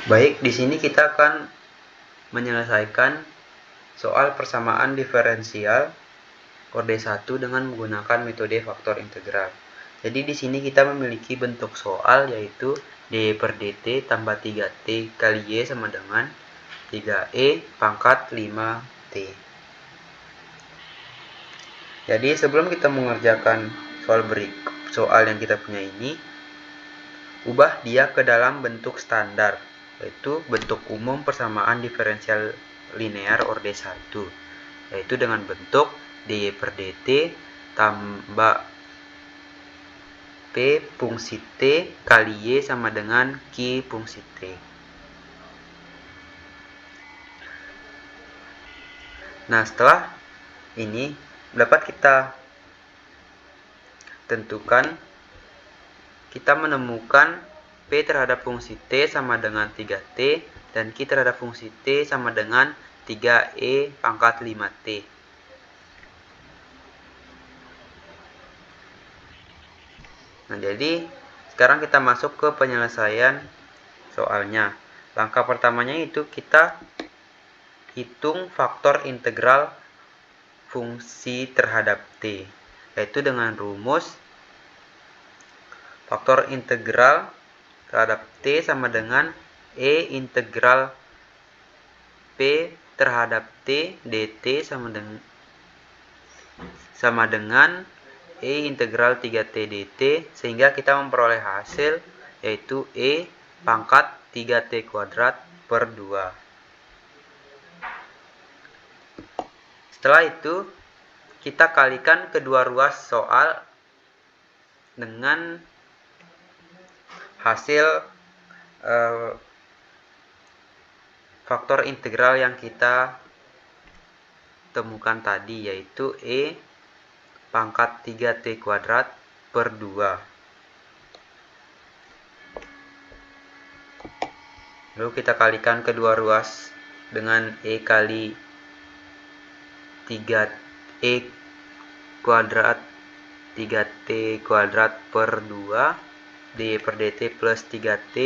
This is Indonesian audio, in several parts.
Baik, di sini kita akan menyelesaikan soal persamaan diferensial orde 1 dengan menggunakan metode faktor integral. Jadi di sini kita memiliki bentuk soal yaitu dy per dt tambah 3t kali y sama dengan 3e pangkat 5t. Jadi sebelum kita mengerjakan soal yang kita punya ini, ubah dia ke dalam bentuk standar, yaitu bentuk umum persamaan diferensial linear orde 1, yaitu dengan bentuk dy per dt tambah p fungsi t kali y sama dengan q fungsi t. Nah, setelah ini dapat kita tentukan, kita menemukan p terhadap fungsi t sama dengan 3t dan q terhadap fungsi t sama dengan 3e pangkat 5t. Nah, jadi sekarang kita masuk ke penyelesaian soalnya. Langkah pertamanya itu kita hitung faktor integral fungsi terhadap t, yaitu dengan rumus faktor integral terhadap t sama dengan e integral p terhadap t dt sama dengan e integral 3t dt, sehingga kita memperoleh hasil yaitu e pangkat 3t kuadrat per 2. Setelah itu kita kalikan kedua ruas soal dengan hasil faktor integral yang kita temukan tadi, yaitu e pangkat 3t kuadrat per 2. Lalu kita kalikan kedua ruas dengan e kali 3e kuadrat 3t kuadrat per 2 dy per dt plus 3t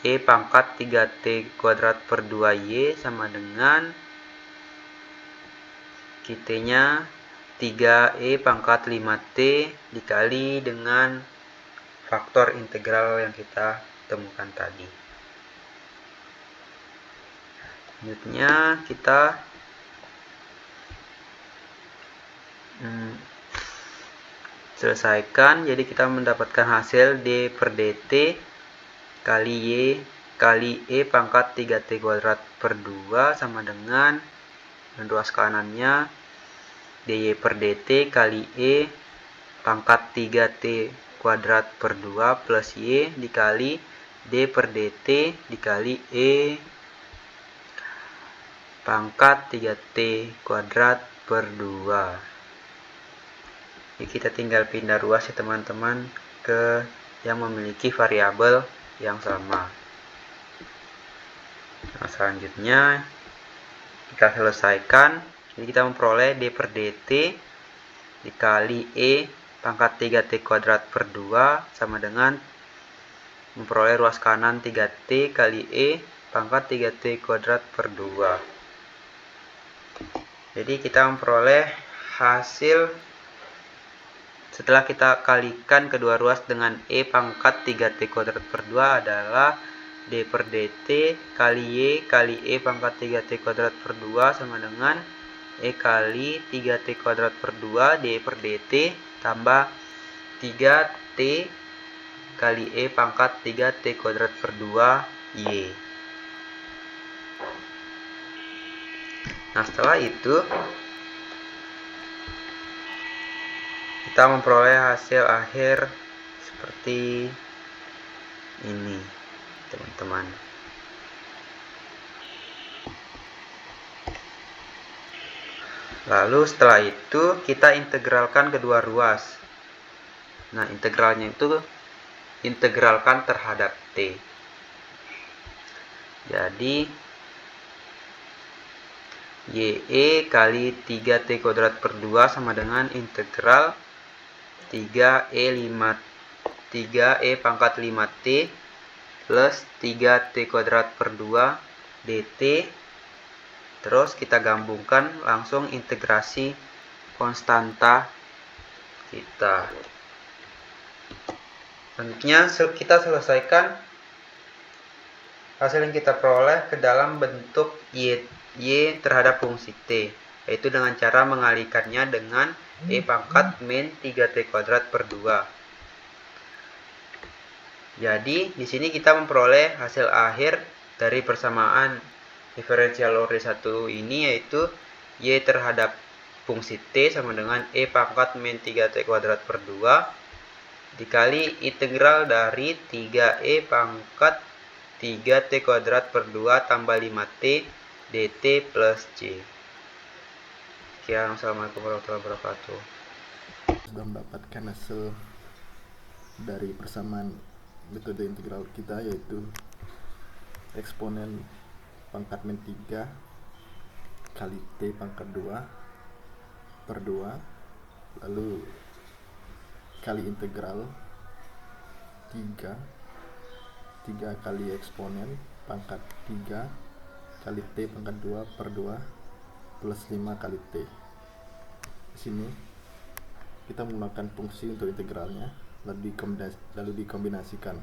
e pangkat 3t kuadrat per 2y sama dengan nya 3e pangkat 5t dikali dengan faktor integral yang kita temukan tadi. Selanjutnya kita selesaikan. Jadi kita mendapatkan hasil d per dt kali y kali e pangkat 3t kuadrat per 2 sama dengan ruas kanannya dy per dt kali e pangkat 3t kuadrat per 2 plus y dikali d per dt dikali e pangkat 3t kuadrat per 2. Jadi kita tinggal pindah ruas ya teman-teman ke yang memiliki variabel yang sama. Nah, selanjutnya kita selesaikan. Jadi kita memperoleh d per dt dikali e pangkat 3t kuadrat per 2 sama dengan memperoleh ruas kanan 3t kali e pangkat 3t kuadrat per 2. Jadi kita memperoleh hasil setelah kita kalikan kedua ruas dengan e pangkat 3t kuadrat per 2 adalah d per dt kali y kali e pangkat 3t kuadrat per 2 sama dengan e kali 3t kuadrat per 2 d per dt tambah 3t kali e pangkat 3t kuadrat per 2 y. Nah, setelah itu kita memperoleh hasil akhir seperti ini, teman-teman. Lalu setelah itu kita integralkan kedua ruas. Nah, integralnya itu integralkan terhadap t. Jadi ye kali 3t kuadrat per 2 sama dengan integral 3e pangkat 5t plus 3t kuadrat per 2 dt. Terus kita gabungkan langsung integrasi konstanta kita. Selanjutnya kita selesaikan hasil yang kita peroleh ke dalam bentuk y terhadap fungsi t, yaitu dengan cara mengalihkannya dengan e pangkat min 3t kuadrat per 2. Jadi di sini kita memperoleh hasil akhir dari persamaan diferensial order 1 ini, yaitu y terhadap fungsi t sama dengan e pangkat min 3t kuadrat per 2 dikali integral dari 3e pangkat 3t kuadrat per 2 tambah 5t dt plus c. Sekian, assalamualaikum warahmatullahi wabarakatuh. Sudah mendapatkan hasil dari persamaan metode integral kita, yaitu eksponen pangkat min 3 kali t pangkat 2 per 2 lalu kali integral 3 kali eksponen pangkat 3 kali t pangkat 2 per 2 plus 5 kali t. Di sini kita menggunakan fungsi untuk integralnya, lalu dikombinasikan.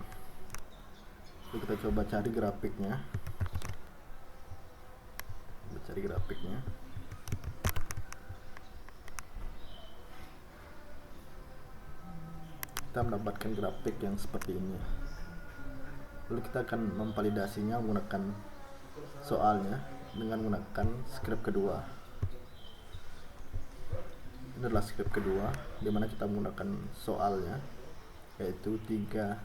Lalu kita coba cari grafiknya. Kita mendapatkan grafik yang seperti ini. Lalu kita akan memvalidasinya menggunakan soalnya dengan menggunakan script kedua. Ini adalah script kedua di mana kita menggunakan soalnya, yaitu 3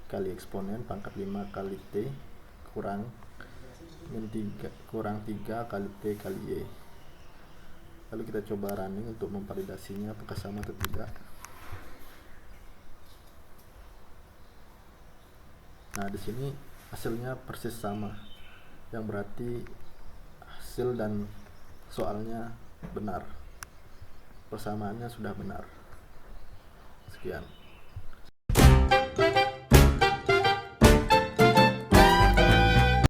kali eksponen pangkat 5 kali t kurang 3 kali t kali y. Lalu kita coba running untuk memvalidasinya apakah sama atau tidak. Nah, di sini hasilnya persis sama, yang berarti hasil dan soalnya benar, persamaannya sudah benar. Sekian.